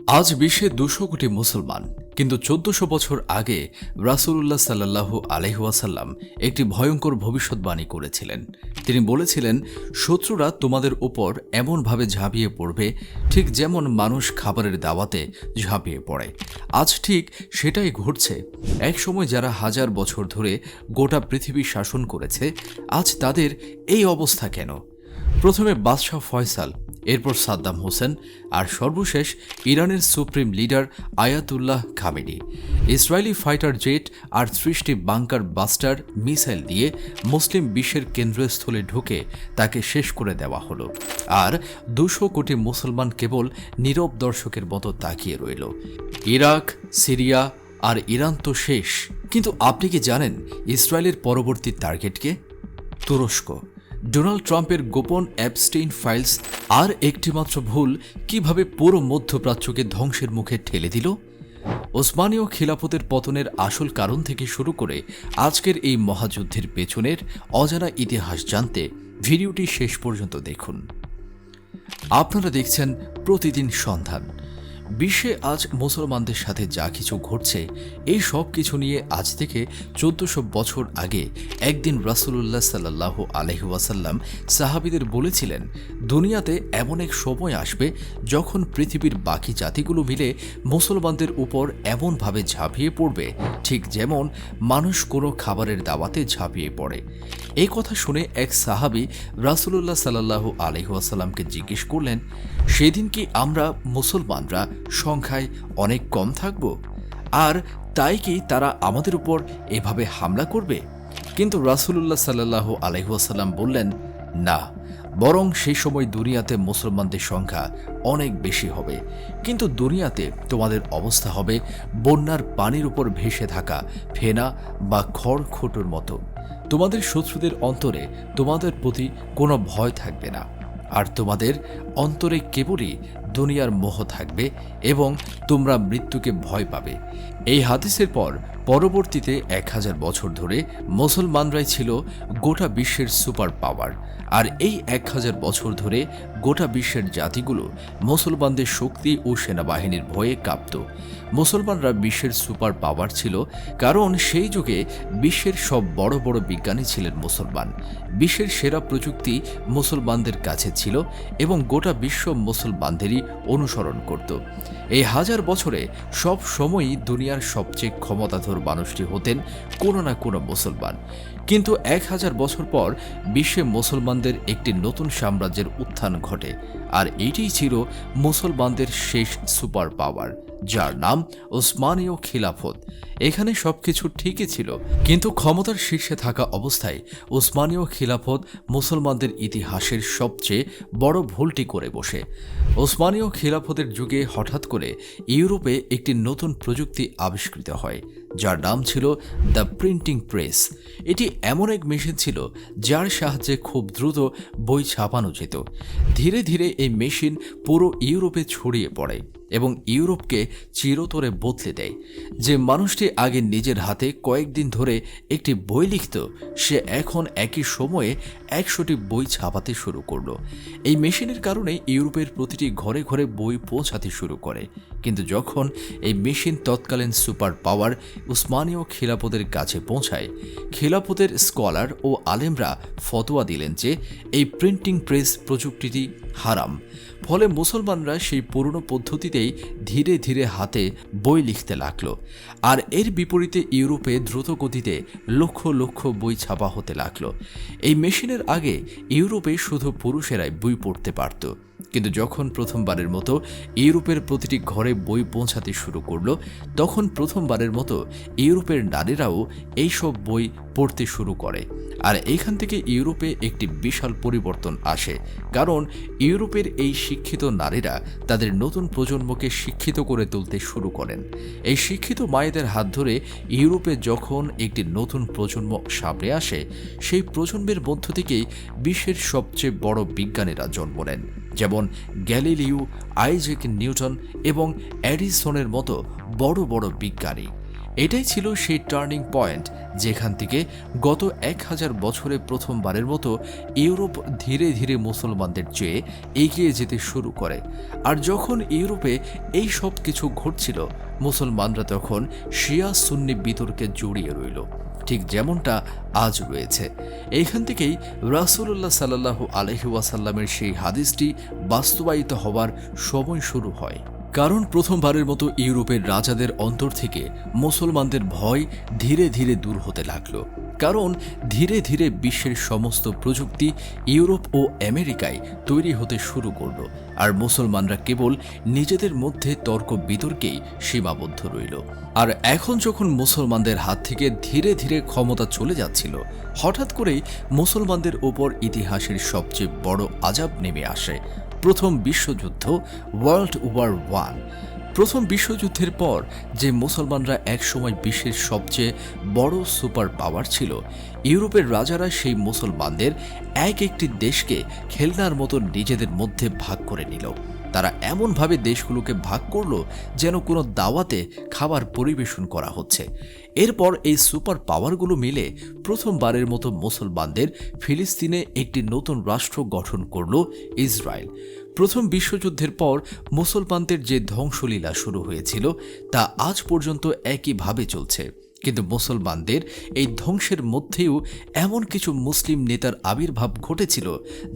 আজ বিশ্বে ২০০ কোটি মুসলমান, কিন্তু ১৪০০ বছর আগে রাসূলুল্লাহ সাল্লাল্লাহু আলাইহি ওয়াসাল্লাম একটি ভয়ঙ্কর ভবিষ্যদ্বাণী করেছিলেন। তিনি বলেছিলেন, শত্রুরা তোমাদের উপর এমনভাবে ঝাঁপিয়ে পড়বে ঠিক যেমন মানুষ খাবারের দাওয়াতে ঝাঁপিয়ে পড়ে। আজ ঠিক সেটাই ঘটছে। একসময় যারা হাজার বছর ধরে গোটা পৃথিবী শাসন করেছে, আজ তাদের এই অবস্থা কেন? প্রথমে বাদশাহ ফয়সাল, এরপর সাদ্দাম হোসেন, আর সর্বশেষ ইরানের supreme leader Ayatollah Khamenei. Israeli fighter jet আর ৩০টি বাংকার বাস্টার মিসাইল দিয়ে মুসলিম বিশ্বের কেন্দ্রস্থলে ঢুকে তাকে শেষ করে দেওয়া হলো। আর ২০০ কোটি মুসলমান কেবল নীরব দর্শকের মতো তাকিয়ে রইল। ইরাক, সিরিয়া আর ইরান তো শেষ, কিন্তু আপনি কি জানেন ইসরায়েলের পরবর্তী টার্গেটকে? তুরস্ক। ডোনাল্ড ট্রাম্পের গোপন অ্যাপস্টেইন ফাইলস আর একটিমাত্র ভুল কিভাবে পুরো মধ্যপ্রাচ্যকে ধ্বংসের মুখে ঠেলে দিল? ওসমানীয় খিলাফতের পতনের আসল কারণ থেকে শুরু করে আজকের এই মহাযুদ্ধের পেছনের অজানা ইতিহাস জানতে ভিডিওটি শেষ পর্যন্ত দেখুন। আপনারা দেখছেন প্রতিদিন সন্ধান। বিশ্বে আজ মুসলমানদের সাথে যা কিছু ঘটছে, এই সব কিছু নিয়ে আজ থেকে ১৪০০ বছর আগে একদিন রাসূলুল্লাহ সাল্লাল্লাহু আলাইহি ওয়াসাল্লাম সাহাবীদের বলেছিলেন, দুনিয়াতে এমন এক সময় আসবে যখন পৃথিবীর বাকি জাতিগুলো মিলে মুসলমানদের উপর এমনভাবে ঝাঁপিয়ে পড়বে ঠিক যেমন মানুষ কোনো খাবারের দাওয়াতে ঝাঁপিয়ে পড়ে। এই কথা শুনে এক সাহাবী রাসূলুল্লাহ সাল্লাল্লাহু আলাইহি ওয়াসাল্লামকে জিজ্ঞেস করলেন, সেদিন কি আমরা মুসলমানরা সংখ্যায় অনেক কম থাকব? আর তাই কি তারা আমাদের উপর এভাবে হামলা করবে? কিন্তু রাসূলুল্লাহ সাল্লাল্লাহু আলাইহি ওয়াসাল্লাম বললেন, না, বরং সেই সময় দুনিয়াতে মুসলমানদের সংখ্যা অনেক বেশি হবে, কিন্তু দুনিয়াতে তোমাদের অবস্থা হবে বন্যার পানির উপর ভেসে থাকা ফেনা বা খড়খুঁটোর মতো। তোমাদের শত্রুদের অন্তরে তোমাদের প্রতি কোনো ভয় থাকবে না, আর তোমাদের অন্তরে কেবলই দুনিয়ার মোহ থাকবে এবং তোমরা মৃত্যুকে ভয় পাবে। এই হাদিসের পর পরবর্তীতে ১০০০ বছর ধরে মুসলমানরাই ছিল গোটা বিশ্বের সুপার পাওয়ার। আর এই ১০০০ বছর ধরে গোটা বিশ্বের জাতিগুলো মুসলমানদের শক্তি ও সেনাবাহিনীর ভয়ে কাঁপত। মুসলমানরা বিশ্বের সুপার পাওয়ার ছিল, কারণ সেই যুগে বিশ্বের সব বড় বড় বিজ্ঞানী ছিলেন মুসলমান। বিশ্বের সেরা প্রযুক্তি মুসলমানদের কাছে ছিল এবং গোটা বিশ্ব মুসলমানদেরই অনুসরণ করত। এই হাজার বছরে সব সময়ই দুনিয়ার সবচেয়ে ক্ষমতাধর মানুষটি হতেন কোনো না কোনো মুসলমান। কিন্তু ১০০০ বছর পর বিশ্বে মুসলমানদের একটি নতুন সাম্রাজ্যের উত্থান ঘটে, আর এইটিই ছিল মুসলমানদের শেষ সুপার পাওয়ার, যার নাম ওসমানীয় খিলাফত। এখানে সবকিছু ঠিকই ছিল, কিন্তু ক্ষমতার শীর্ষে থাকা অবস্থায় ওসমানীয় খিলাফত মুসলমানদের ইতিহাসের সবচেয়ে বড় ভুলটি করে বসে। ওসমানীয় খিলাফতের যুগে হঠাৎ করে ইউরোপে একটি নতুন প্রযুক্তি আবিষ্কৃত হয়, যার নাম ছিল দ্য প্রিন্টিং প্রেস। এটি এমন এক মেশিন ছিল যার সাহায্যে খুব দ্রুত বই ছাপানো যেত। ধীরে ধীরে এই মেশিন পুরো ইউরোপে ছড়িয়ে পড়ে এবং ইউরোপকে চিরতরে বদলে দেয়। যে মানুষটি আগে নিজের হাতে কয়েকদিন ধরে একটি বই লিখত, সে এখন একই সময়ে ১০০টি বই ছাপাতে শুরু করল। এই মেশিনের কারণে ইউরোপের প্রতিটি ঘরে ঘরে বই পৌঁছাতে শুরু করে। কিন্তু যখন এই মেশিন তৎকালীন সুপার পাওয়ার উসমানীয় খিলাফতের কাছে পৌঁছায়, খিলাফতের স্কলার ও আলেমরা ফতোয়া দিলেন যে এই প্রিন্টিং প্রেস প্রযুক্তিটি হারাম। ফলে মুসলমানরা সেই পুরনো পদ্ধতিতেই ধীরে ধীরে হাতে বই লিখতে লাগলো। আর এর বিপরীতে ইউরোপে দ্রুত গতিতে লক্ষ লক্ষ বই ছাপা হতে লাগলো। এই মেশিনের আগে ইউরোপে শুধু পুরুষেরাই বই পড়তে পারত, কিন্তু যখন প্রথমবারের মতো ইউরোপের প্রতিটি ঘরে বই পৌঁছাতে শুরু করলো, তখন প্রথমবারের মতো ইউরোপের নারীরাও এইসব বই পড়তে শুরু করে। আর এইখান থেকে ইউরোপে একটি বিশাল পরিবর্তন আসে, কারণ ইউরোপের এই শিক্ষিত নারীরা তাদের নতুন প্রজন্মকে শিক্ষিত করে তুলতে শুরু করেন। এই শিক্ষিত মায়েদের হাত ধরে ইউরোপে যখন একটি নতুন প্রজন্ম সামনে আসে, সেই প্রজন্মের মধ্য থেকেই বিশ্বের সবচেয়ে বড় বিজ্ঞানীরা জন্ম নেন, যেমন গ্যালিলিও, আইজ্যাক নিউটন এবং এডিসনের মতো বড় বড় বিজ্ঞানী। এটাই ছিল সেই টার্নিং পয়েন্ট যেখান থেকে গত 1000 বছরে প্রথমবারের মতো ইউরোপ ধীরে ধীরে মুসলমানদের চেয়ে এগিয়ে যেতে শুরু করে। আর যখন ইউরোপে এই সব কিছু ঘটছিল, মুসলমানরা তখন শিয়া সুন্নি বিতর্কে জড়িয়ে রইল, ঠিক যেমনটা আজ রয়েছে। এইখান থেকেই রাসূলুল্লাহ সাল্লাল্লাহু আলাইহি ওয়াসাল্লামের সেই হাদিসটি বাস্তবায়িত হওয়ার সময় শুরু হয়। কারণ প্রথমবারের মতো ইউরোপের রাজাদের অন্তর থেকে মুসলমানদের ভয় ধীরে ধীরে দূর হতে লাগলো। কারণ ধীরে ধীরে বিশ্বের সমস্ত প্রযুক্তি ইউরোপ ও আমেরিকায় তৈরি হতে শুরু করল, আর মুসলমানরা কেবল নিজেদের মধ্যে তর্ক বিতর্কেই সীমাবদ্ধ রইল। আর এখন যখন মুসলমানদের হাত থেকে ধীরে ধীরে ক্ষমতা চলে যাচ্ছিল, হঠাৎ করেই মুসলমানদের ওপর ইতিহাসের সবচেয়ে বড় আযাব নেমে আসে, প্রথম বিশ্বযুদ্ধ, ওয়ার্ল্ড ওয়ার 1। প্রথম বিশ্বযুদ্ধের পর যে মুসলমানরা একসময় বিশ্বের সবচেয়ে বড় সুপার পাওয়ার ছিল, ইউরোপের রাজারা সেই মুসলমানদের এক একটি দেশকে খেলনার মতো নিজেদের মধ্যে ভাগ করে নিল। তারা এমনভাবে দেশগুলোকে ভাগ করল যেন কোনো দাওয়াতে খাবার পরিবেশন করা হচ্ছে। এরপর এই সুপার পাওয়ারগুলো মিলে প্রথমবারের মতো মুসলমানদের ফিলিস্তিনে একটি নতুন রাষ্ট্র গঠন করল ইসরায়েল। প্রথম বিশ্বযুদ্ধের পর মুসলমানদের যে ধ্বংসলীলা শুরু হয়েছিল তা আজ পর্যন্ত একইভাবে চলছে। কিন্তু মুসলমানদের এই ধ্বংসের মধ্যেও এমন কিছু মুসলিম নেতার আবির্ভাব ঘটেছিল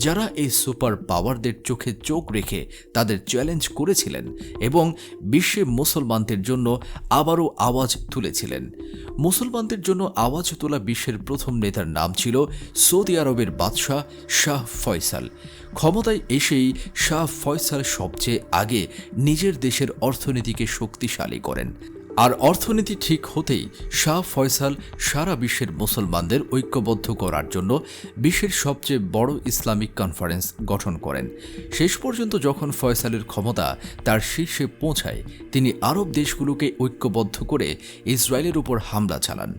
যারা এই সুপার পাওয়ারদের চোখে চোখ রেখে তাদের চ্যালেঞ্জ করেছিলেন এবং বিশ্বে মুসলমানদের জন্য আবারও আওয়াজ তুলেছিলেন। মুসলমানদের জন্য আওয়াজ তোলা বিশ্বের প্রথম নেতার নাম ছিল সৌদি আরবের বাদশাহ শাহ ফয়সাল। ক্ষমতায় এসেই শাহ ফয়সাল সবচেয়ে আগে নিজের দেশের অর্থনীতিকে শক্তিশালী করেন। আর অর্থনীতি ঠিক হতেই শাহ ফয়সাল সারা বিশ্বের মুসলমানদের ঐক্যবদ্ধ করার জন্য বিশ্বের সবচেয়ে বড় ইসলামিক কনফারেন্স গঠন করেন। শেষ পর্যন্ত যখন ফয়সালের ক্ষমতা তার শীর্ষে পৌঁছায়, তিনি আরব দেশগুলোকে ঐক্যবদ্ধ করে ইসরায়েলের উপর হামলা চালান।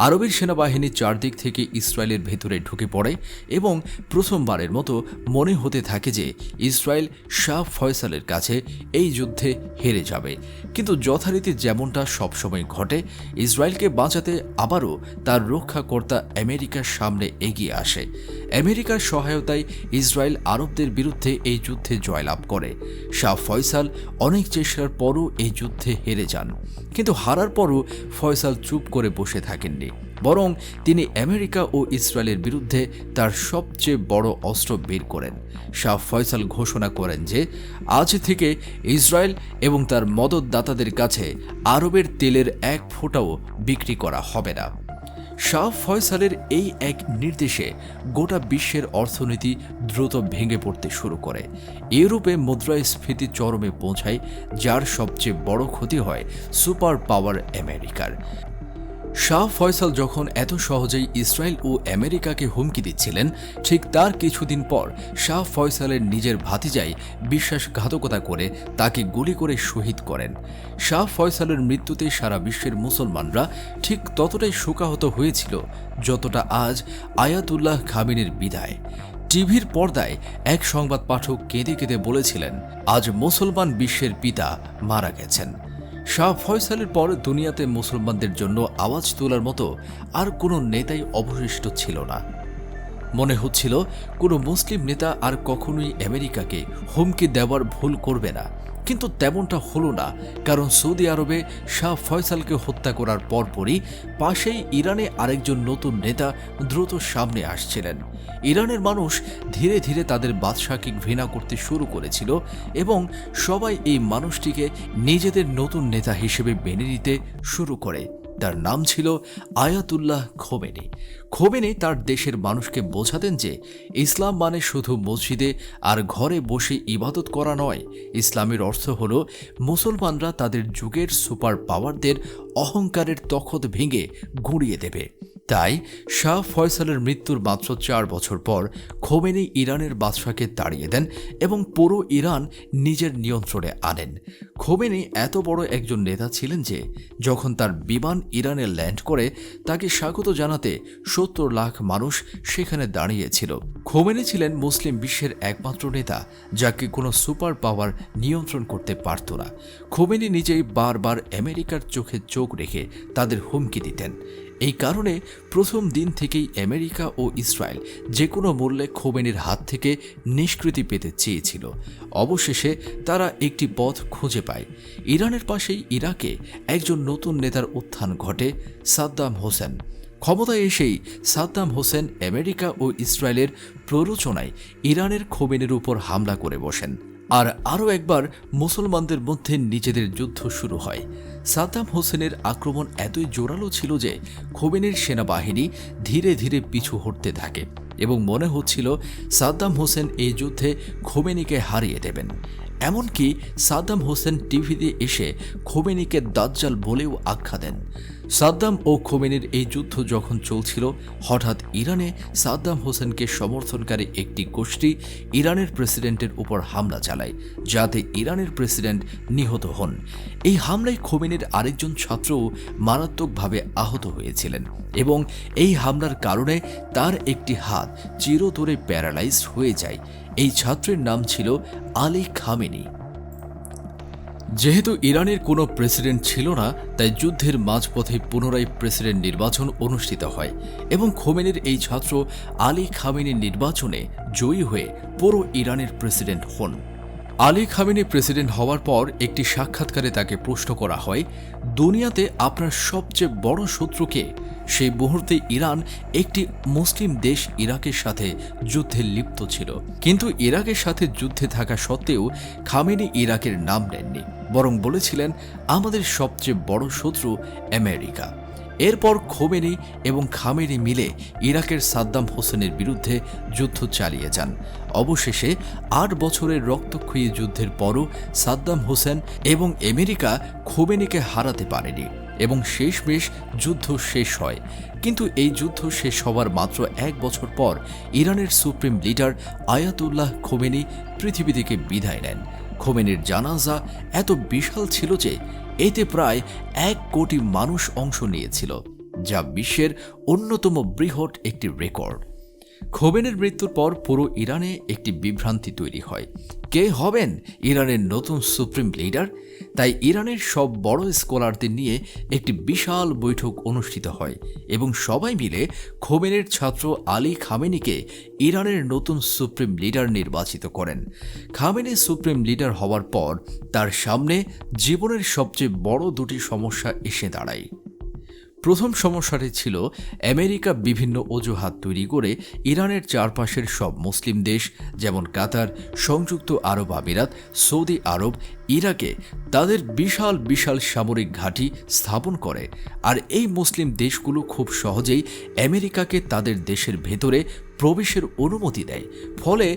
আরবের সেনাবাহিনী চারদিক থেকে ইসরায়েলের ভেতরে ঢুকে পড়ে এবং প্রথমবারের মতো মনে হতে থাকে যে ইসরায়েল শাহ ফয়সালের কাছে এই যুদ্ধে হেরে যাবে। কিন্তু যথারীতি যেমনটা সবসময় ঘটে, ইসরায়েলকে বাঁচাতে আবারও তার রক্ষাকর্তা আমেরিকার সামনে এগিয়ে আসে। আমেরিকার সহায়তায় ইসরায়েল আরবদের বিরুদ্ধে এই যুদ্ধে জয়লাভ করে। শাহ ফয়সাল অনেক চেষ্টার পরও এই যুদ্ধে হেরে যান, কিন্তু হারার পরও ফয়সাল চুপ করে বসে থাকেননি, বরং তিনি আমেরিকা ও ইসরায়েলের বিরুদ্ধে তার সবচেয়ে বড় অস্ত্র বের করেন। শাহ ফয়সাল ঘোষণা করেন যে আজ থেকে ইসরায়েল এবং তার মদতদাতাদের কাছে আরবের তেলের এক ফোঁটাও বিক্রি করা হবে না। শাহ ফয়সালের এই এক নির্দেশে গোটা বিশ্বের অর্থনীতি দ্রুত ভেঙে পড়তে শুরু করে। ইউরোপে মুদ্রাস্ফীতি চরমে পৌঁছায়, যার সবচেয়ে বড় ক্ষতি হয় সুপার পাওয়ার আমেরিকার। শাহ ফয়সাল যখন এত সহজেই ইসরায়েল ও আমেরিকাকে হুমকি দিচ্ছিলেন, ঠিক তার কিছুদিন পর শাহ ফয়সালের নিজের ভাতিজাই বিশ্বাসঘাতকতা করে তাকে গুলি করে শহীদ করেন। শাহ ফয়সালের মৃত্যুতে সারা বিশ্বের মুসলমানরা ঠিক ততটাই শোকাহত হয়েছিল যতটা আজ আয়াতুল্লাহ খামেনির বিদায়। টিভির পর্দায় এক সংবাদ পাঠক কেঁদে কেঁদে বলেছিলেন, আজ মুসলমান বিশ্বের পিতা মারা গেছেন। শাহ ফয়সালের পর দুনিয়াতে মুসলমানদের জন্য আওয়াজ তোলার মতো আর কোনো নেতাই অবশিষ্ট ছিল না। মনে হচ্ছিল কোনো মুসলিম নেতা আর কখনোই আমেরিকাকে হুমকি দেওয়ার ভুল করবে না, কিন্তু তেমনটা হলো না। কারণ সৌদি আরবে শাহ ফয়সালকে হত্যা করার পরপরই পাশেই ইরানে আরেকজন নতুন নেতা দ্রুত সামনে আসছিলেন। ইরানের মানুষ ধীরে ধীরে তাদের বাদশাহকে ঘৃণা করতে শুরু করেছিল এবং সবাই এই মানুষটিকে নিজেদের নতুন নেতা হিসেবে মেনে নিতে শুরু করে। তার নাম ছিল আয়াতুল্লাহ খোমেনি। খোমেনি তার দেশের মানুষকে বোঝাতেন যে ইসলাম মানে শুধু মসজিদে আর ঘরে বসে ইবাদত করা নয়। ইসলামের অর্থ হল মুসলমানরা তাদের যুগের সুপার পাওয়ারদের অহংকারের তখত ভেঙে গুঁড়িয়ে দেবে। তাই শাহ ফয়সালের মৃত্যুর মাত্র 4 বছর পর খোমেনি ইরানের বাদশাকে তাড়িয়ে দেন এবং পুরো ইরান নিজের নিয়ন্ত্রণে আনেন। খোমেনি এত বড় একজন নেতা ছিলেন যে যখন তার বিমান ইরানে ল্যান্ড করে তাকে স্বাগত জানাতে 70 লাখ মানুষ সেখানে দাঁড়িয়েছিল। খোমেনি ছিলেন মুসলিম বিশ্বের একমাত্র নেতা যাকে কোনো সুপার পাওয়ার নিয়ন্ত্রণ করতে পারত না। খোমেনি নিজেই বারবার আমেরিকার চোখে চোখ রেখে তাদের হুমকি দিতেন। এই কারণে প্রথম দিন থেকেই আমেরিকা ও ইসরায়েল যে কোনো মূল্যে খোমেনির হাত থেকে নিষ্কৃতি পেতে চেয়েছিল। অবশেষে তারা একটি পথ খুঁজে পায়। ইরানের পাশেই ইরাকে একজন নতুন নেতার উত্থান ঘটে, সাদ্দাম হোসেন। ক্ষমতায় এসেই সাদ্দাম হোসেন আমেরিকা ও ইসরায়েলের প্ররোচনায় ইরানের খোমেনির উপর হামলা করে বসেন। আর আরও একবার মুসলমানদের মধ্যে নিজেদের যুদ্ধ শুরু হয়। সাদ্দাম হোসেনের আক্রমণ এতই জোরালো ছিল যে খোমেনির সেনাবাহিনী ধীরে ধীরে পিছু হটতে থাকে এবং মনে হচ্ছিল সাদ্দাম হোসেন এই যুদ্ধে খোমেনিকে হারিয়ে দেবেন। এমনকি সাদ্দাম হোসেন টিভিতে এসে খোমেনিকে দাজ্জাল বলেও আখ্যা দেন। সাদ্দাম ও খোমেনির এই যুদ্ধ যখন চলছিল, হঠাৎ ইরানে সাদ্দাম হোসেনকে সমর্থনকারী একটি গোষ্ঠী ইরানের প্রেসিডেন্টের উপর হামলা চালায়, যাতে ইরানের প্রেসিডেন্ট নিহত হন। এই হামলায় খোমেনির আরেকজন ছাত্রও মারাত্মকভাবে আহত হয়েছিলেন এবং এই হামলার কারণে তার একটি হাত চিরতরে প্যারালাইজড হয়ে যায়। এই ছাত্রের নাম ছিল আলী খামেনি। যেহেতু ইরানের কোনো প্রেসিডেন্ট ছিল না, তাই যুদ্ধের মাঝপথে পুনরায় প্রেসিডেন্ট নির্বাচন অনুষ্ঠিত হয় এবং খোমেনির এই ছাত্র আলী খামেনির নির্বাচনে জয়ী হয়ে পুরো ইরানের প্রেসিডেন্ট হন। আলী খামেনি প্রেসিডেন্ট হওয়ার পর একটি সাক্ষাৎকারে তাকে প্রশ্ন করা হয়, দুনিয়াতে আপনার সবচেয়ে বড় শত্রুকে? সেই মুহূর্তে ইরান একটি মুসলিম দেশ ইরাকের সাথে যুদ্ধে লিপ্ত ছিল, কিন্তু ইরাকের সাথে যুদ্ধে থাকা সত্ত্বেও খামেনি ইরাকের নাম নেননি, বরং বলেছিলেন আমাদের সবচেয়ে বড় শত্রু আমেরিকা। এরপর খোমেনি এবং খামেনি মিলে ইরাকের সাদ্দাম হোসেনের বিরুদ্ধে যুদ্ধ চালিয়ে যান। অবশেষে 8 বছরের রক্তক্ষয়ী যুদ্ধের পরও সাদ্দাম হোসেন এবং আমেরিকা খোমেনিকে হারাতে পারেনি এবং শেষমেশ যুদ্ধ শেষ হয়। কিন্তু এই যুদ্ধ শেষ হওয়ার মাত্র 1 বছর পর ইরানের সুপ্রিম লিডার আয়াতুল্লাহ খোমেনি পৃথিবী থেকে বিদায় নেন। খোমেনির জানাজা এত বিশাল ছিল যে এতে প্রায় 1 কোটি মানুষ অংশ নিয়েছিল, যা বিশ্বের অন্যতম বৃহৎ একটি রেকর্ড। খোমেনির মৃত্যুর পর পুরো ইরানে একটি বিভ্রান্তি তৈরি হয়, কে হবেন ইরানের নতুন সুপ্রিম লিডার। তাই ইরানের সব বড় স্কলারদের নিয়ে একটি বিশাল বৈঠক অনুষ্ঠিত হয় এবং সবাই মিলে খোমেনির ছাত্র আলী খামেনিকে ইরানের নতুন সুপ্রিম লিডার নির্বাচিত করেন। খামেনি সুপ্রিম লিডার হওয়ার পর তার সামনে জীবনের সবচেয়ে বড় 2টি সমস্যা এসে দাঁড়ায়। প্রথম সমস্যাটি ছিল আমেরিকা বিভিন্ন অজুহাত তৈরি করে ইরানের চারপাশের সব মুসলিম দেশ যেমন কাতার, সংযুক্ত আরব আমিরাত, সৌদি আরব, ইরাকে তাদের বিশাল বিশাল সামরিক ঘাঁটি স্থাপন করে। আর এই মুসলিম দেশগুলো খুব সহজেই আমেরিকাকে তাদের দেশের ভেতরে প্রবেশের অনুমতি দেয়। ফলে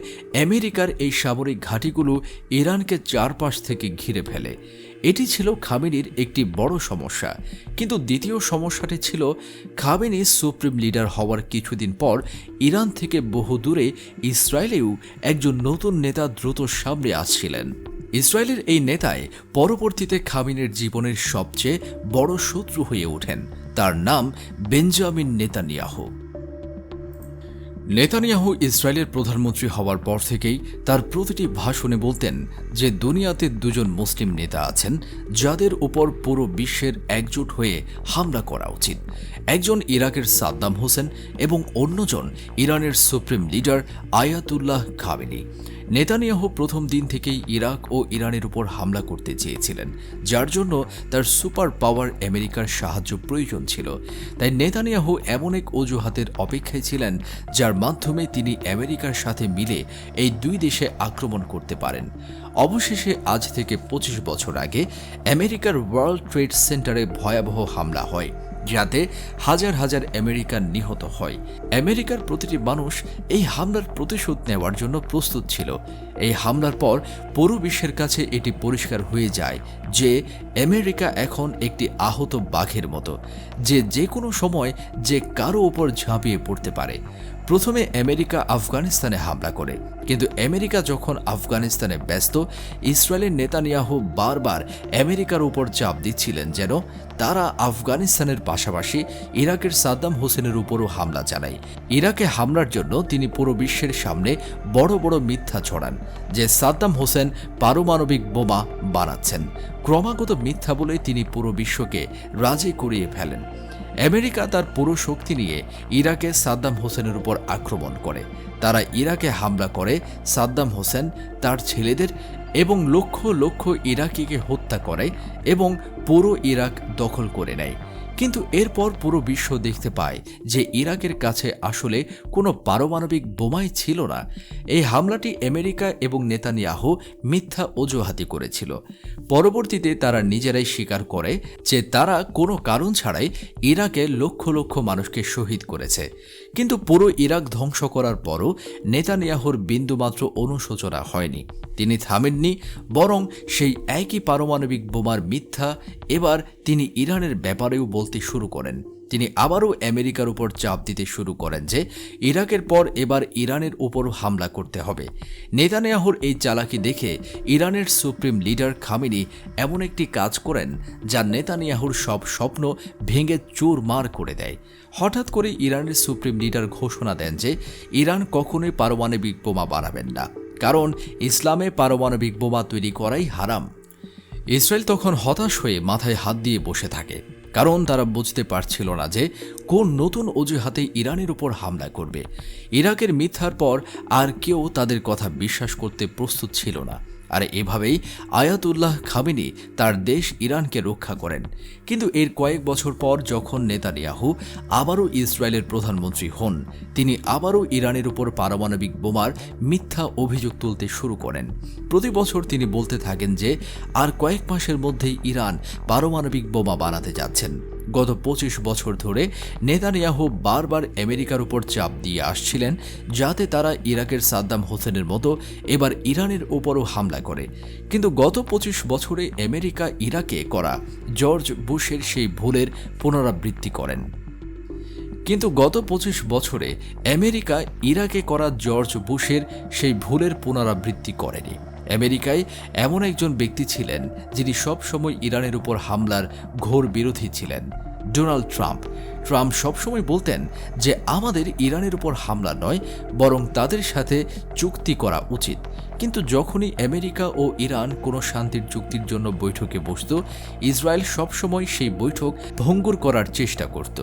আমেরিকার এই সামরিক ঘাঁটিগুলো ইরানকে চারপাশ থেকে ঘিরে ফেলে। এটি ছিল খামেনির একটি বড় সমস্যা। কিন্তু দ্বিতীয় সমস্যাটি ছিল খামেনি সুপ্রিম লিডার হওয়ার কিছুদিন পর ইরান থেকে বহু দূরে ইসরায়েলেও একজন নতুন নেতা দ্রুত সামনে আসছিলেন। ইসরায়েলের এই নেতায় পরবর্তীতে খামেনির জীবনের সবচেয়ে বড় শত্রু হয়ে ওঠেন। তার নাম বেঞ্জামিন নেতানিয়াহু। নেতানিয়াহু ইসরায়েলের প্রধানমন্ত্রী হওয়ার পর থেকেই তার প্রতিটি ভাষণে বলতেন যে দুনিয়াতে 2 জন মুসলিম নেতা আছেন যাদের উপর পুরো বিশ্বের একজোট হয়ে হামলা করা উচিত। একজন ইরাকের সাদ্দাম হোসেন এবং অন্যজন ইরানের supreme leader Ayatollah Khamenei. Netanyahu প্রথম দিন থেকেই ইরাক ও ইরানের উপর হামলা করতে চেয়েছিলেন, যার জন্য তার সুপার পাওয়ার আমেরিকার সাহায্য প্রয়োজন ছিল। তাই নেতানিয়াহু এমন এক অজুহাতের অপেক্ষায় ছিলেন যার মাধ্যমে তিনি আমেরিকার সাথে মিলে এই 2 দেশে আক্রমণ করতে পারেন। অবশেষে আজ থেকে 25 বছর আগে আমেরিকার ওয়ার্ল্ড ট্রেড সেন্টারে ভয়াবহ হামলা হয়, যাতে হাজার হাজার আমেরিকান নিহত হয়। আমেরিকার প্রতিটি মানুষ এই হামলার প্রতিশোধ নেওয়ার জন্য প্রস্তুত ছিল। এই হামলার পর পুরো বিশ্বের কাছে এটি পরিষ্কার হয়ে যায় যে আমেরিকা এখন একটি আহত বাঘের মতো, যে কোনো সময় যে কারো ওপর ঝাঁপিয়ে পড়তে পারে। প্রথমে আমেরিকা আফগানিস্তানে হামলা করে, কিন্তু আমেরিকা যখন আফগানিস্তানে ব্যস্ত, ইসরায়েলের নেতানিয়াহু বারবার আমেরিকার উপর চাপ দিচ্ছিলেন যেন তারা আফগানিস্তানের পাশাপাশি ইরাকের সাদ্দাম হোসেনের উপরও হামলা চালায়। ইরাকে হামলার জন্য তিনি পুরো বিশ্বের সামনে বড় বড় মিথ্যা ছড়ান যে সাদ্দাম হোসেন পারমাণবিক বোমা বানাচ্ছেন। ক্রমাগত মিথ্যা বলে তিনি পুরো বিশ্বকে রাজি করিয়ে ফেলেন। আমেরিকা তার পুরো শক্তি নিয়ে ইরাকে সাদ্দাম হোসেনের উপর আক্রমণ করে। তারা ইরাকে হামলা করে সাদ্দাম হোসেন, তার ছেলেদের এবং লক্ষ লক্ষ ইরাকিকে হত্যা করে এবং পুরো ইরাক দখল করে নেয়। কিন্তু এরপর পুরো বিশ্ব দেখতে পায় যে ইরাকের কাছে আসলে কোনো পারমাণবিক বোমাই ছিল না। এই হামলাটি আমেরিকা এবং নেতানিয়াহু মিথ্যা অজুহাতি করেছিল। পরবর্তীতে তারা নিজেরাই স্বীকার করে যে তারা কোনো কারণ ছাড়াই ইরাকে লক্ষ লক্ষ মানুষকে শহীদ করেছে। কিন্তু পুরো ইরাক ধ্বংস করার পরও নেতানিয়াহুর বিন্দুমাত্র অনুশোচনা হয়নি। তিনি থামেননি, বরং সেই একই পারমাণবিক বোমার মিথ্যা এবার তিনি ইরানের ব্যাপারেও বলতে শুরু করেন। তিনি আবারও আমেরিকার উপর চাপ দিতে শুরু করেন যে ইরাকের পর এবার ইরানের উপরও হামলা করতে হবে। নেতানিয়াহুর এই চালাকি দেখে ইরানের সুপ্রিম লিডার খামেনি এমন একটি কাজ করেন যা নেতানিয়াহুর সব স্বপ্ন ভেঙে চুরমার করে দেয়। হঠাৎ করে ইরানের সুপ্রিম লিডার ঘোষণা দেন যে ইরান কখনোই পারমাণবিক বোমা বানাবেন না, কারণ ইসলামে পারমাণবিক বোমা তৈরি করাই হারাম। ইসরায়েল তখন হতাশ হয়ে মাথায় হাত দিয়ে বসে থাকে, কারণ তারা বুঝতে পারছিল না যে কোন নতুন অজুহাতে ইরানের উপর হামলা করবে। ইরাকের মিথ্যার পর আর কেউ তাদের কথা বিশ্বাস করতে প্রস্তুত ছিল না। আর এভাবেই আয়াতুল্লাহ খামেনি তার দেশ ইরানকে রক্ষা করেন। কিন্তু এর কয়েক বছর পর যখন নেতানিয়াহু আবারও ইসরায়েলের প্রধানমন্ত্রী হন, তিনি আবারও ইরানের উপর পারমাণবিক বোমার মিথ্যা অভিযোগ তুলতে শুরু করেন। প্রতি বছর তিনি বলতে থাকেন যে আর কয়েক মাসের মধ্যেই ইরান পারমাণবিক বোমা বানাতে যাচ্ছেন। গত 25 বছর ধরে নেতানিয়াহু বারবার আমেরিকার উপর চাপ দিয়ে আসছিলেন যাতে তারা ইরাকের সাদ্দাম হোসেনের মতো এবার ইরানের উপরও হামলা করে। কিন্তু গত 25 বছরে আমেরিকা ইরাকে করা জর্জ বুশের সেই ভুলের পুনরাবৃত্তি করেন। কিন্তু গত 25 বছরে আমেরিকা ইরাকে করা জর্জ বুশের সেই ভুলের পুনরাবৃত্তি করেনি। আমেরিকায় এমন একজন ব্যক্তি ছিলেন যিনি সবসময় ইরানের উপর হামলার ঘোর বিরোধী ছিলেন, ডোনাল্ড ট্রাম্প। ট্রাম্প সবসময় বলতেন যে আমাদের ইরানের উপর হামলা নয়, বরং তাদের সাথে চুক্তি করা উচিত। কিন্তু যখনই আমেরিকা ও ইরান কোনো শান্তির চুক্তির জন্য বৈঠকে বসত, ইসরায়েল সবসময় সেই বৈঠক ভঙ্গুর করার চেষ্টা করত।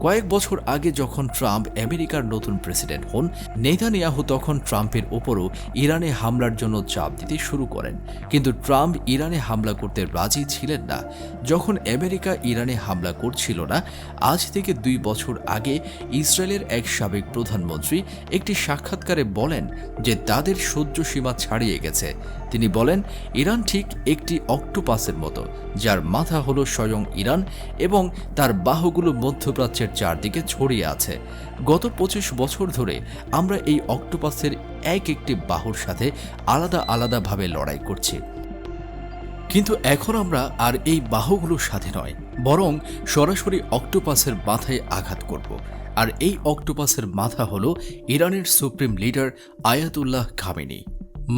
কয়েক বছর আগে যখন ট্রাম্প আমেরিকার নতুন প্রেসিডেন্ট হন, নেতানিয়াহু তখন ট্রাম্পের ওপরও ইরানে হামলার জন্য চাপ দিতে শুরু করেন। কিন্তু ট্রাম্প ইরানে হামলা করতে রাজি ছিলেন না। যখন আমেরিকা ইরানে হামলা করছিল না, আজ থেকে 2 বছর আগে ইসরায়েলের এক সাবেক প্রধানমন্ত্রী একটি সাক্ষাৎকারে বলেন যে তাদের সহ্য সীমা ছাড়িয়ে গেছে। তিনি বলেন, ইরান ঠিক একটি অক্টোপাসের মতো, যার মাথা হলো স্বয়ং ইরান এবং তার বাহুগুলো মধ্যপ্রাচ্যের চারদিকে ছড়িয়ে আছে। গত 25 বছর ধরে আমরা এই অক্টোপাসের এক একটি বাহুর সাথে আলাদা আলাদাভাবে লড়াই করছি। কিন্তু এখন আমরা আর এই বাহুগুলোর সাথে নয়, বরং সরাসরি অক্টোপাসের মাথায় আঘাত করব। আর এই অক্টোপাসের মাথা হলো ইরানের সুপ্রিম লিডার আয়াতুল্লাহ খামেনি।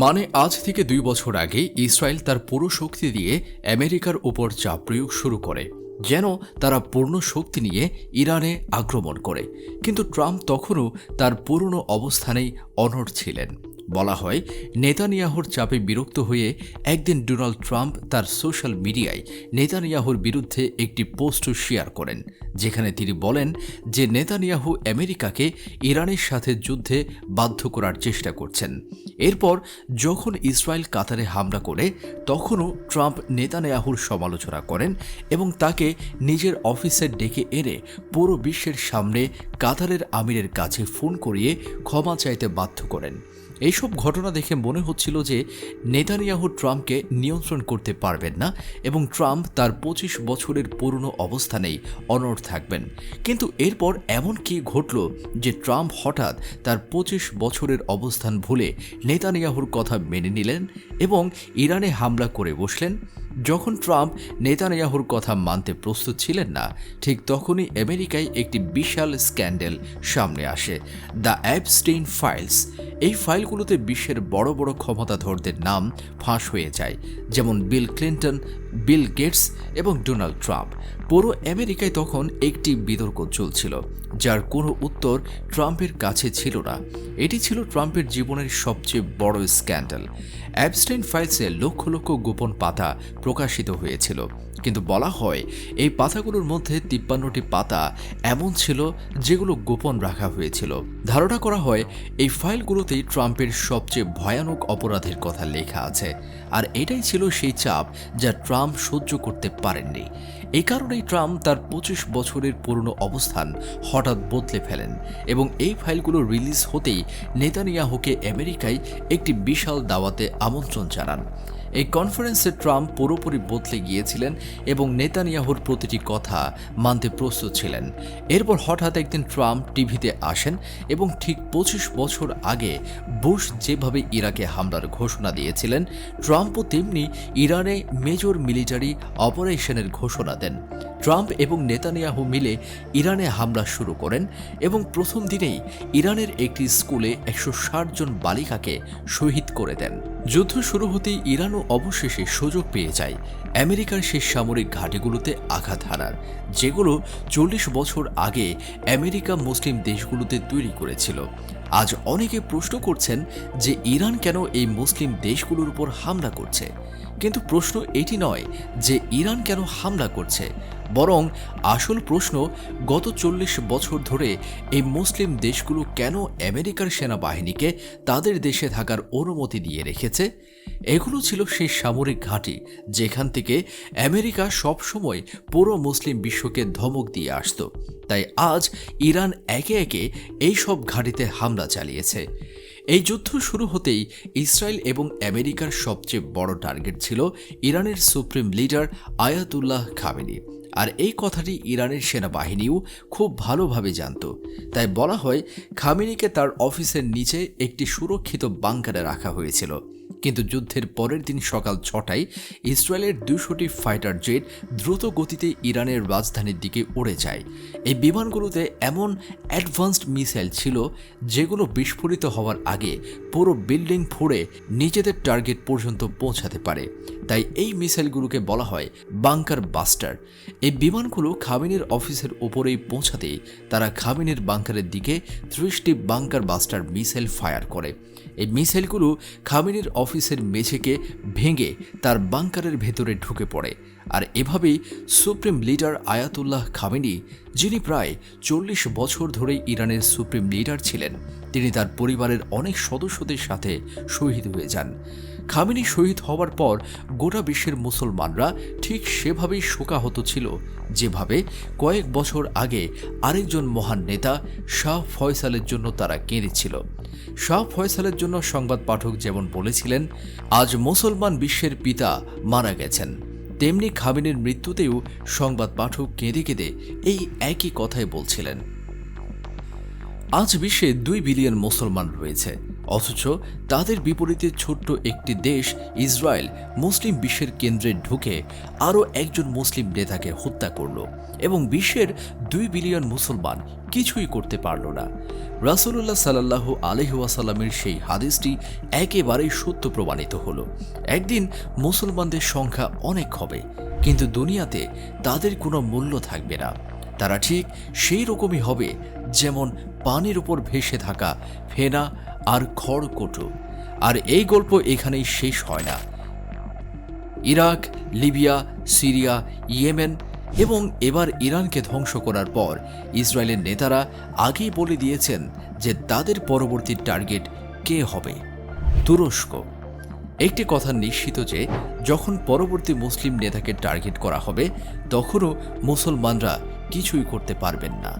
মানে আজ থেকে 2 বছর আগে ইসরায়েল তার পুরো শক্তি দিয়ে আমেরিকার উপর চাপ প্রয়োগ শুরু করে যেন তারা পূর্ণ শক্তি নিয়ে ইরানে আক্রমণ করে। কিন্তু ট্রাম্প তখনও তার পুরনো অবস্থানেই অনড় ছিলেন। বলা হয়, নেতানিয়াহুর চাপে বিরক্ত হয়ে একদিন ডোনাল্ড ট্রাম্প তার সোশ্যাল মিডিয়ায় নেতানিয়াহুর বিরুদ্ধে একটি পোস্ট শেয়ার করেন, যেখানে তিনি বলেন যে নেতানিয়াহু আমেরিকাকে ইরানের সাথে যুদ্ধে বাধ্য করার চেষ্টা করছেন। এরপর যখন ইসরায়েল কাতারে হামলা করে, তখনও ট্রাম্প নেতানিয়াহুর সমালোচনা করেন এবং তাকে নিজের অফিসে ডেকে এনে পুরো বিশ্বের সামনে কাতারের আমিরের কাছে ফোন করিয়ে ক্ষমা চাইতে বাধ্য করেন। এইসব ঘটনা দেখে মনে হচ্ছিল যে নেতানিয়াহু ট্রাম্পকে নিয়ন্ত্রণ করতে পারবেন না এবং ট্রাম্প তার ২৫ বছরের পুরনো অবস্থানেই অনড় থাকবেন। কিন্তু এরপর এমন কি ঘটল যে ট্রাম্প হঠাৎ তার ২৫ বছরের অবস্থান ভুলে নেতানিয়াহুর কথা মেনে নিলেন এবং ইরানে হামলা করে বসলেন। যখন ট্রাম্প নেতানিয়াহুর কথা মানতে প্রস্তুত ছিলেন না, ঠিক তখনই আমেরিকায় একটি বিশাল স্ক্যান্ডেল সামনে আসে, দ্য অ্যাপস্টেইন ফাইলস। এই ফাইলগুলোতে বিশ্বের বড় বড় ক্ষমতাধরদের নাম ফাঁস হয়ে যায়, যেমন বিল ক্লিন্টন, বিল গেটস এবং ডোনাল্ড ট্রাম্প। পুরো আমেরিকায় তখন একটি বিতর্ক চলছিল, যার কোনো উত্তর ট্রাম্পের কাছে ছিল না। এটি ছিল ট্রাম্পের জীবনের সবচেয়ে বড় স্ক্যান্ডাল। অ্যাপস্টেইন ফাইলসে লক্ষ লক্ষ গোপন পাতা প্রকাশিত হয়েছিল, কিন্তু বলা হয় এই পাতাগুলোর মধ্যে ৫৩টি পাতা এমন ছিল যেগুলো গোপন রাখা হয়েছিল। ধারণা করা হয় এই ফাইলগুলোতেই ট্রাম্পের সবচেয়ে ভয়ানক অপরাধের কথা লেখা আছে, আর এটাই ছিল সেই চাপ যা ট্রাম্প সহ্য করতে পারেননি। এই কারণেই ট্রাম্প তার ২৫ বছরের পুরনো অবস্থান হঠাৎ বদলে ফেলেন এবং এই ফাইলগুলো রিলিজ হতেই নেতানিয়াহুকে আমেরিকায় একটি বিশাল দাওয়াতে আমন্ত্রণ জানান। এই কনফারেন্সে ট্রাম্প পুরোপুরি বদলে গিয়েছিলেন এবং নেতানিয়াহুর প্রতিটি কথা মানতে প্রস্তুত ছিলেন। এরপর হঠাৎ একদিন ট্রাম্প টিভিতে আসেন এবং ঠিক ২৫ বছর আগে বুশ যেভাবে ইরাকে হামলার ঘোষণা দিয়েছিলেন, ট্রাম্পও তেমনি ইরানে মেজর মিলিটারি অপারেশনের ঘোষণা দেন। ট্রাম্প এবং নেতানিয়াহু মিলে ইরানে হামলা শুরু করেন এবং প্রথম দিনেই ইরানের একটি স্কুলে ১৬০ জন বালিকাকে শহীদ করে দেন। যুদ্ধ শুরু হতেই ইরানও অবশেষে সুযোগ পেয়ে যায় আমেরিকার সেই সামরিক ঘাঁটিগুলোতে আঘাত হানার, যেগুলো ৪০ বছর আগে আমেরিকা মুসলিম দেশগুলোতে তৈরি করেছিল। আজ অনেকে প্রশ্ন করছেন যে ইরান কেন এই মুসলিম দেশগুলোর উপর হামলা করছে, কিন্তু প্রশ্ন এটি নয় যে ইরান কেন হামলা করছে, বরং আসল প্রশ্ন গত ৪০ বছর ধরে এই মুসলিম দেশগুলো কেন আমেরিকার সেনাবাহিনীকে তাদের দেশে থাকার অনুমতি দিয়ে রেখেছে। এগুলো ছিল সেই সামরিক ঘাঁটি যেখান থেকে আমেরিকা সবসময় পুরো মুসলিম বিশ্বকে ধমক দিয়ে আসত। তাই আজ ইরান একে একে এই সব ঘাঁটিতে হামলা চালিয়েছে। এই যুদ্ধ শুরু হতেই ইসরায়েল এবং আমেরিকার সবচেয়ে বড় টার্গেট ছিল ইরানের সুপ্রিম লিডার আয়াতুল্লাহ খামেনি, আর এই কথাটি ইরানের সেনাবাহিনীও খুব ভালোভাবে জানত। তাই বলা হয় খামেনিকে তার অফিসের নিচে একটি সুরক্ষিত বাংকারে রাখা হয়েছিল। কিন্তু যুদ্ধের পরের দিন সকাল ৬টায় ইসরায়েলের ২০০টি ফাইটার জেট দ্রুত গতিতে ইরানের রাজধানীর দিকে উড়ে যায়। এই বিমানগুলোতে এমন অ্যাডভান্সড মিসাইল ছিল যেগুলো বিস্ফোরিত হওয়ার আগে পুরো বিল্ডিং ফুঁড়ে নিজেদের টার্গেট পর্যন্ত পৌঁছাতে পারে। তাই এই মিসাইলগুলোকে বলা হয় বাংকার বাস্টার। এই বিমানগুলো খামেনির অফিসের উপরেই পৌঁছাতেই তারা খামেনির বাংকারের দিকে ৩০টি বাংকার বাস্টার মিসাইল ফায়ার করে। এই মিসাইলগুলো খামেনির অফিসের মেঝেকে ভেঙে তার বাংকারের ভেতরে ঢুকে পড়ে। আর এভাবেই সুপ্রিম লিডার আয়াতুল্লাহ খামেনি, যিনি প্রায় ৪০ বছর ধরে ইরানের সুপ্রিম লিডার ছিলেন, তিনি তার পরিবারের অনেক সদস্যদের সাথে শহীদ হয়ে যান। খামেনি শহীদ হওয়ার পর গোটা বিশ্বের মুসলমানরা ঠিক সেভাবেই শোকাহত ছিল যেভাবে কয়েক বছর আগে আরেকজন মহান নেতা শাহ ফয়সালের জন্য তারা কেঁদেছিল। শাহ ফয়সালের জন্য সংবাদ পাঠক যেমন বলেছিলেন, আজ মুসলমান বিশ্বের পিতা মারা গেছেন, তেমনি খামেনির মৃত্যুতেও সংবাদ পাঠক কেঁদে কেঁদে এই একই কথাই বলছিলেন। আজ বিশ্বে ২ বিলিয়ন মুসলমান রয়েছে, অথচ তাদের বিপরীতে ছোট্ট একটি দেশ ইসরায়েল মুসলিম বিশ্বের কেন্দ্রে ঢুকে আরও একজন মুসলিম নেতাকে হত্যা করল এবং বিশ্বের ২ বিলিয়ন মুসলমান কিছুই করতে পারল না। রাসূলুল্লাহ সাল্লাল্লাহু আলাইহি ওয়াসাল্লামের সেই হাদিসটি একেবারেই সত্য প্রমাণিত হলো। একদিন মুসলমানদের সংখ্যা অনেক হবে, কিন্তু দুনিয়াতে তাদের কোনো মূল্য থাকবে না। তারা ঠিক সেই রকমই হবে যেমন পানির উপর ভেসে থাকা ফেনা আর খড়কুটো। আর এই গল্প এখানেই শেষ হয় না। ইরাক, লিবিয়া, সিরিয়া, ইয়েমেন এবং এবার ইরানকে ধ্বংস করার পর ইসরায়েলের নেতারা আগেই বলে দিয়েছেন যে তাদের পরবর্তী টার্গেট কে হবে? তুরস্ক। একটি কথা নিশ্চিত যে যখন পরবর্তী মুসলিম নেতাকে টার্গেট করা হবে তখনও মুসলমানরা কিছুই করতে পারবেন না।